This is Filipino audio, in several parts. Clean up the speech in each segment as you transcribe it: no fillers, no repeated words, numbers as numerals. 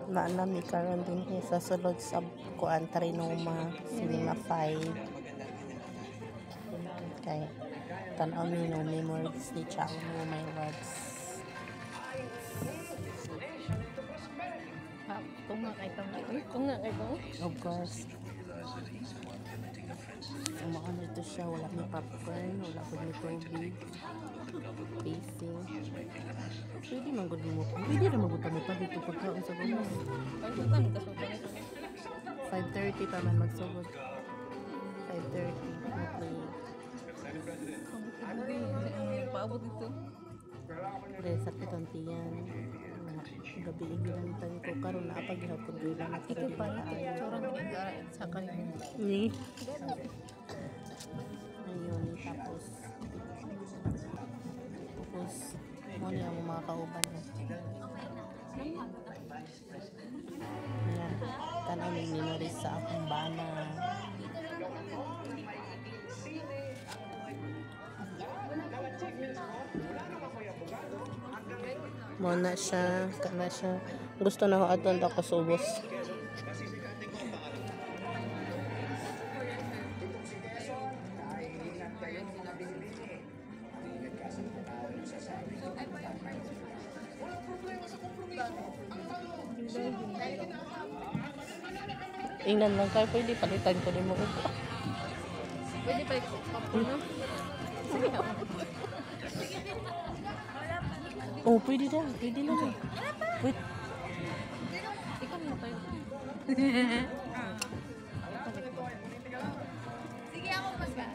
Naanami karon din sa sulod sa kuan Trinoma Cinema 5 kay tan-aw mi no memories ni Chao mo my loves. Kung nga kay tong. Of course. Umaano ito siya, wala may popcorn, wala ko may tubig. Pacing. Pwede man gud mo. Pwede na mabuta mo pa dito pagkaon sa gumo. 5:30 pa man magsugod. 5:30 na play. Paabot dito. Pre, sakit ang tiyan. Gabi igilantan ko karon na paghapon ko lang at Ikaw pa na picturean mo sa kanila. ni. Ayun, tapos mo niya ang mga kauban na. Yan, tanaw ng memories sa akong bana. Muna siya, kana siya. Gusto na ko aton ako subos. Ingnan lang kayo, pwede palitan ko din mo upo. Pwede pa ikaw. Oh, pwede na lang. Wait. Ikaw mo tayo. Sige ako magka.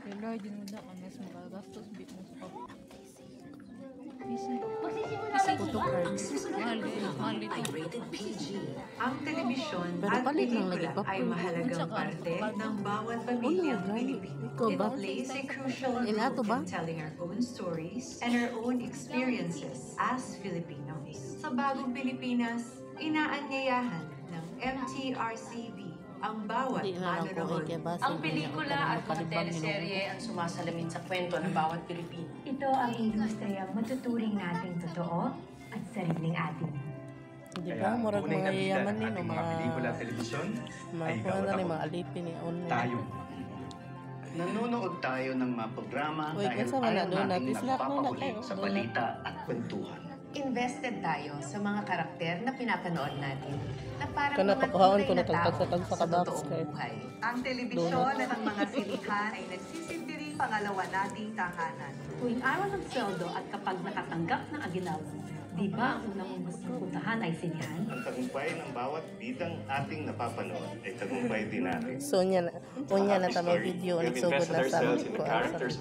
Kaya din mo na kami sa mga gastos bit mo sa pag. Photo cards. Mahal dito. Ang telebisyon Pero at palit lang pelikula lagi pa ay po. mahalagang parte ng bawat pamilyang Pilipino. Ikaw ba? It plays a crucial Ilato role ba? in telling our own stories and our own experiences as Filipinos. Sa bagong Pilipinas, inaanyayahan ng MTRCB ang bawat Hindi na lang ko manonood. kay Basi. Ang pelikula at mga teleserye ang sumasalamin sa kwento ng bawat Pilipino. Ito ang industriyang matuturing nating totoo at sariling atin. Di ba? Murag mga yayaman din o mga pelikula, telebisyon mga ay kuha na ikaw rin, at mga alipin ni online. tayo. Nanonood tayo ng mga programa Uy, dahil kung saan ayaw doon nating natin, slack mo na napapahuli kayo. sa Doon balita at kwentuhan. Invested tayo sa mga karakter na pinapanood natin na parang Kana mga pakuhaan ko tunay na tao tagtag sa sa kabox totoong kay. buhay. Ang telebisyon at ang mga silihan ay nagsisilbi rin pangalawa nating tahanan. Tuwing araw ng sweldo at kapag nakatanggap ng aginaldo, di ba ang unang mong gustong puntahan ay sinihan? Ang tagumpay ng bawat bidang ating napapanood ay tagumpay din natin. So, unya na tamang video. We've Nagsugod invested na sa ourselves in the kuha sa characters